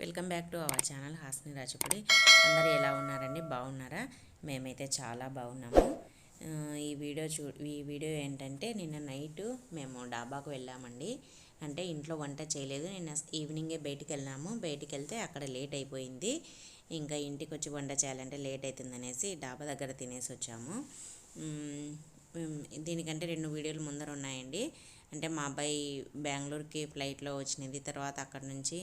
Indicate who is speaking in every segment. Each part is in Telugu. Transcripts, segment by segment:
Speaker 1: Welcome back to our channel హాస్ని రాజపుడి. అందరూ ఎలా ఉన్నారండి? బాగున్నారా? మేమైతే చాలా బాగున్నాము. ఈ వీడియో ఏంటంటే నిన్న నైట్ మేము డాబాకు వెళ్ళామండి. అంటే ఇంట్లో వంట చేయలేదు. నిన్న ఈవినింగే బయటికి వెళ్ళాము. బయటికి వెళ్తే అక్కడ లేట్ అయిపోయింది. ఇంకా ఇంటికి వచ్చి వంట చేయాలంటే లేట్ అవుతుందనేసి డాబా దగ్గర తినేసి వచ్చాము. దీనికంటే 2 వీడియోలు ముందర ఉన్నాయండి. అంటే మా అబ్బాయి బెంగళూరుకి ఫ్లైట్లో వచ్చినది, తర్వాత అక్కడ నుంచి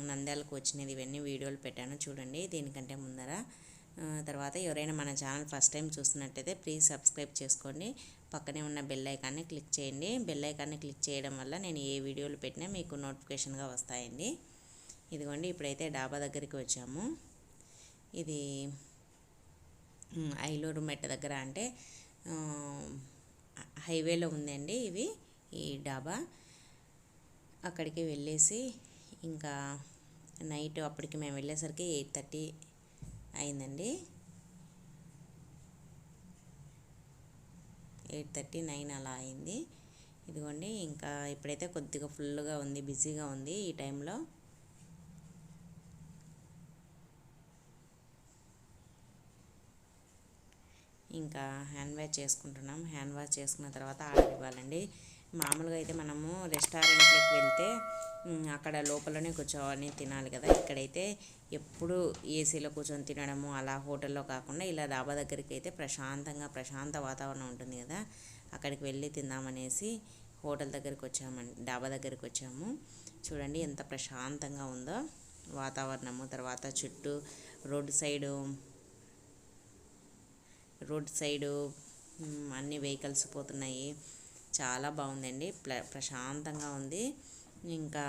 Speaker 1: నంద్యాలకు వచ్చినది, ఇవన్నీ వీడియోలు పెట్టాను చూడండి దీనికంటే ముందర. తర్వాత ఎవరైనా మన ఛానల్ ఫస్ట్ టైం చూస్తున్నట్టయితే ప్లీజ్ సబ్స్క్రైబ్ చేసుకోండి. పక్కనే ఉన్న బెల్ ఐకాన్ని క్లిక్ చేయండి. బెల్ ఐకాన్ని క్లిక్ చేయడం వల్ల నేను ఏ వీడియోలు పెట్టినా మీకు నోటిఫికేషన్గా వస్తాయండి. ఇదిగోండి, ఇప్పుడైతే డాబా దగ్గరికి వచ్చాము. ఇది ఐలూరు మెట్ట దగ్గర, అంటే హైవేలో ఉందండి ఈ డాబా. అక్కడికి వెళ్ళేసి ఇంకా నైట్ అప్పటికి మేము వెళ్ళేసరికి 8:30 అయిందండి. 8:30, 9 అలా అయింది. ఇదిగోండి, ఇంకా ఇప్పుడైతే కొద్దిగా ఫుల్గా ఉంది, బిజీగా ఉంది ఈ టైంలో. ఇంకా హ్యాండ్ వాష్ చేసుకుంటున్నాం. హ్యాండ్ వాష్ చేసుకున్న తర్వాత ఆర్డర్ ఇవ్వాలండి. మామూలుగా అయితే మనము రెస్టారెంట్లోకి వెళ్తే అక్కడ లోపలనే కూర్చోవాలి, తినాలి కదా. ఇక్కడైతే ఎప్పుడు ఏసీలో కూర్చొని తినడము అలా హోటల్లో కాకుండా ఇలా డాబా దగ్గరికి అయితే ప్రశాంత వాతావరణం ఉంటుంది కదా, అక్కడికి వెళ్ళి తిందామనేసి హోటల్ దగ్గరికి వచ్చామండి, డాబా దగ్గరికి వచ్చాము. చూడండి ఎంత ప్రశాంతంగా ఉందో వాతావరణము. తర్వాత చుట్టూ రోడ్ సైడు అన్ని వెహికల్స్ పోతున్నాయి. చాలా బాగుందండి, ప్రశాంతంగా ఉంది. ఇంకా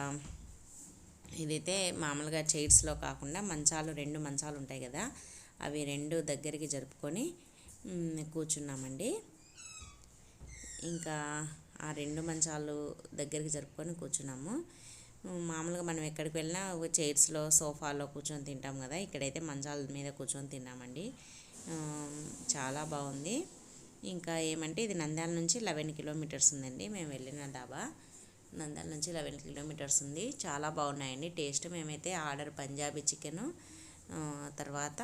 Speaker 1: ఇదైతే మామూలుగా చైర్స్లో కాకుండా రెండు మంచాలు ఉంటాయి కదా, అవి 2 దగ్గరికి జరుపుకొని కూర్చున్నామండి. ఇంకా ఆ 2 మంచాలు దగ్గరికి జరుపుకొని కూర్చున్నాము. మామూలుగా మనం ఎక్కడికి వెళ్ళినా చైర్స్లో సోఫాలో కూర్చొని తింటాం కదా, ఇక్కడైతే మంచాల మీద కూర్చొని తిన్నామండి. చాలా బాగుంది. ఇంకా ఏమంటే ఇది నంద్యాల నుంచి 11 కిలోమీటర్స్ ఉందండి. మేము వెళ్ళిన డాబా నంద్యాల నుంచి 11 కిలోమీటర్స్ ఉంది. చాలా బాగున్నాయండి టేస్ట్. మేమైతే ఆర్డర్ పంజాబీ చికెను, తర్వాత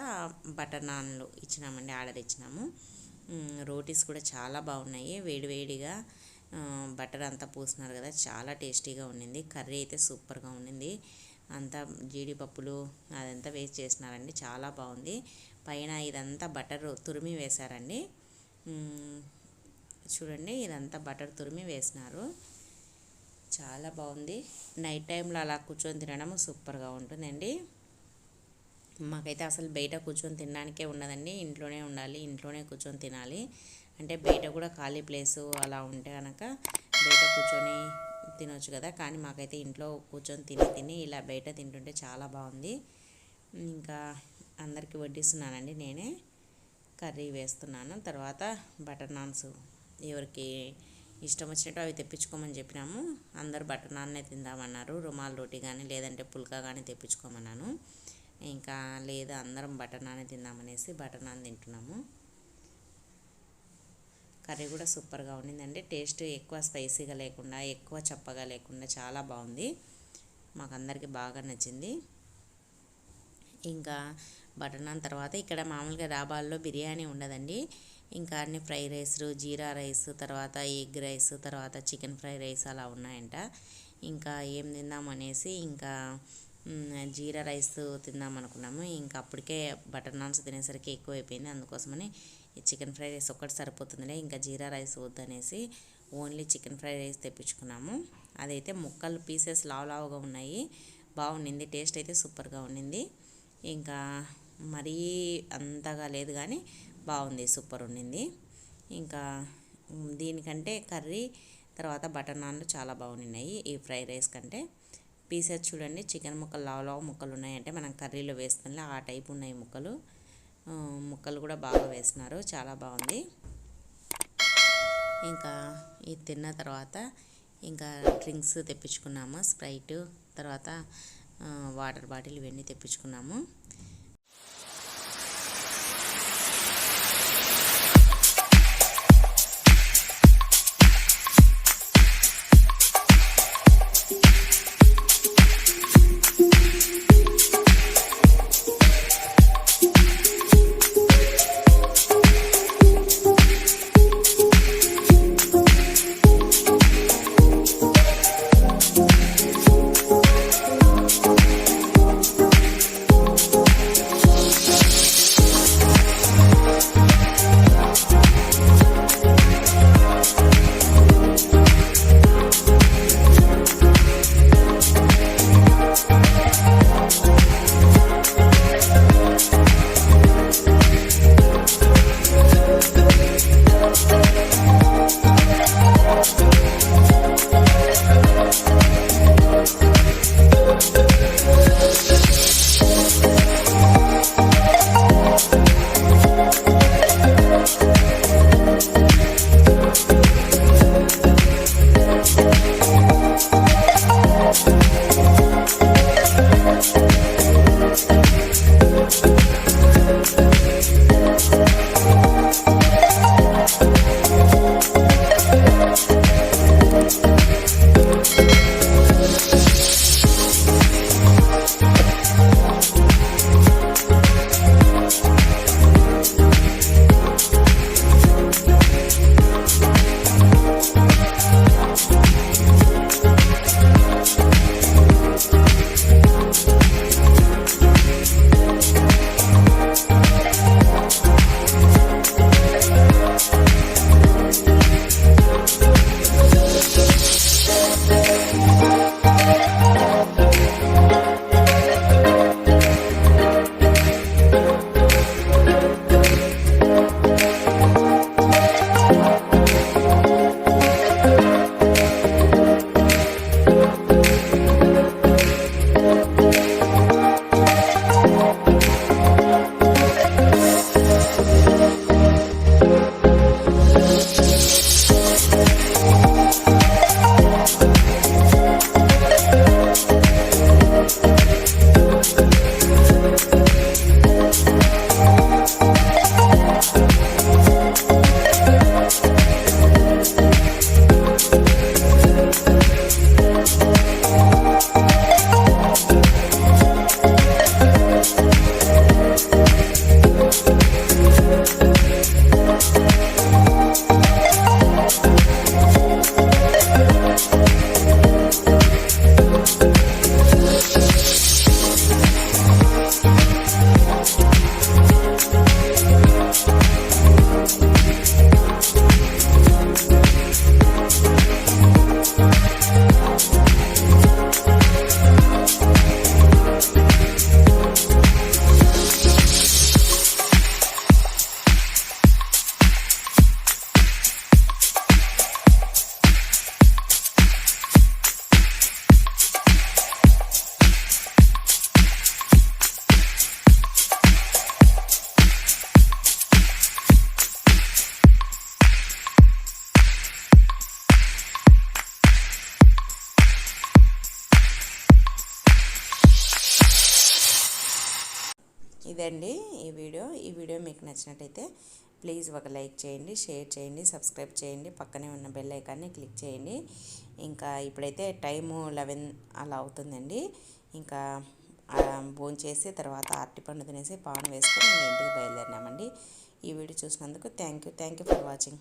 Speaker 1: బటర్ నాన్లు ఇచ్చినామండి, ఆర్డర్ ఇచ్చినాము. రోటీస్ కూడా చాలా బాగున్నాయి, వేడివేడిగా బటర్ అంతా పూసినారు కదా, చాలా టేస్టీగా ఉండింది. కర్రీ అయితే సూపర్గా ఉండింది. అంతా జీడిపప్పులు అదంతా వేస్ట్ చేసినారండి, చాలా బాగుంది. పైన ఇదంతా బటర్ తురిమి వేశారండి. చూడండి, ఇదంతా బటర్ తురిమి వేసినారు, చాలా బాగుంది. నైట్ టైంలో అలా కూర్చొని తినడం సూపర్గా ఉంటుందండి. మాకైతే అసలు బయట కూర్చొని తినడానికే ఉండదండి, ఇంట్లోనే ఉండాలి, ఇంట్లోనే కూర్చొని తినాలి. అంటే బయట కూడా ఖాళీ ప్లేసు అలా ఉంటే కనుక బయట కూర్చొని తినొచ్చు కదా, కానీ మాకైతే ఇంట్లో కూర్చొని తిని ఇలా బయట తింటుంటే చాలా బాగుంది. ఇంకా అందరికీ వడ్డిస్తున్నానండి, నేనే కర్రీ వేస్తున్నాను. తర్వాత బటర్ నాన్స్ ఎవరికి ఇష్టం వచ్చినట్టు అవి తెప్పించుకోమని చెప్పినాము. అందరూ బటర్ నాన్నే తిందామన్నారు. రుమాల్ రోటీ కానీ లేదంటే పుల్కా కానీ తెప్పించుకోమన్నాను. ఇంకా లేదా అందరం బటర్ నానే తిందామనేసి బటర్ నాన్ తింటున్నాము. కర్రీ కూడా సూపర్గా ఉండిందండి. టేస్ట్ ఎక్కువ స్పైసీగా లేకుండా, ఎక్కువ చప్పగా లేకుండా చాలా బాగుంది. మాకు అందరికీ బాగా నచ్చింది. ఇంకా బటర్ నాన్ తర్వాత ఇక్కడ మామూలుగా డాబాల్లో బిర్యానీ ఉండదండి. ఇంకా అన్ని ఫ్రై రైస్లు, జీరా రైస్, తర్వాత ఎగ్ రైస్, తర్వాత చికెన్ ఫ్రై రైస్ అలా ఉన్నాయంట. ఇంకా ఏం తిందామనేసి ఇంకా జీరా రైస్ తిందాం అనుకున్నాము. ఇంకా అప్పటికే బటర్ నాన్స్ తినేసరికి ఎక్కువ అయిపోయింది, అందుకోసమని చికెన్ ఫ్రై రైస్ ఒక్కటి సరిపోతుందిలే, ఇంకా జీరా రైస్ వద్దనేసి ఓన్లీ చికెన్ ఫ్రై రైస్ తెప్పించుకున్నాము. అదైతే ముక్కలు పీసెస్ లావుగా ఉన్నాయి, బాగుండింది. టేస్ట్ అయితే సూపర్గా ఉండింది. ఇంకా మరీ అంతగా లేదు కానీ బాగుంది, సూపర్ ఉండింది. ఇంకా దీనికంటే కర్రీ తర్వాత బటర్ నాన్లు చాలా బాగున్నాయి ఈ ఫ్రై రైస్ కంటే. పీసెస్ చూడండి, చికెన్ ముక్కలు లావు ముక్కలు ఉన్నాయంటే మనం కర్రీలో వేస్తుంటే ఆ టైపు ఉన్నాయి ముక్కలు కూడా బాగా వేస్తున్నారు, చాలా బాగుంది. ఇంకా ఇది తిన్న తర్వాత ఇంకా డ్రింక్స్ తెప్పించుకున్నాము, స్ప్రైట్, తర్వాత వాటర్ బాటిల్ ఇవన్నీ తెప్పించుకున్నాము. ఇదండి ఈ వీడియో మీకు నచ్చినట్టయితే ప్లీజ్ ఒక లైక్ చేయండి, షేర్ చేయండి, సబ్స్క్రైబ్ చేయండి, పక్కనే ఉన్న బెల్ ఐకాన్ని క్లిక్ చేయండి. ఇంకా ఇప్పుడైతే టైము 11 అలా అవుతుందండి. ఇంకా భోంచేసి తర్వాత అరటిపండు తినేసి పాన్ వేసుకొని ఇంటికి బయలుదేరినామండి. ఈ వీడియో చూసినందుకు థ్యాంక్ యూ ఫర్ వాచింగ్.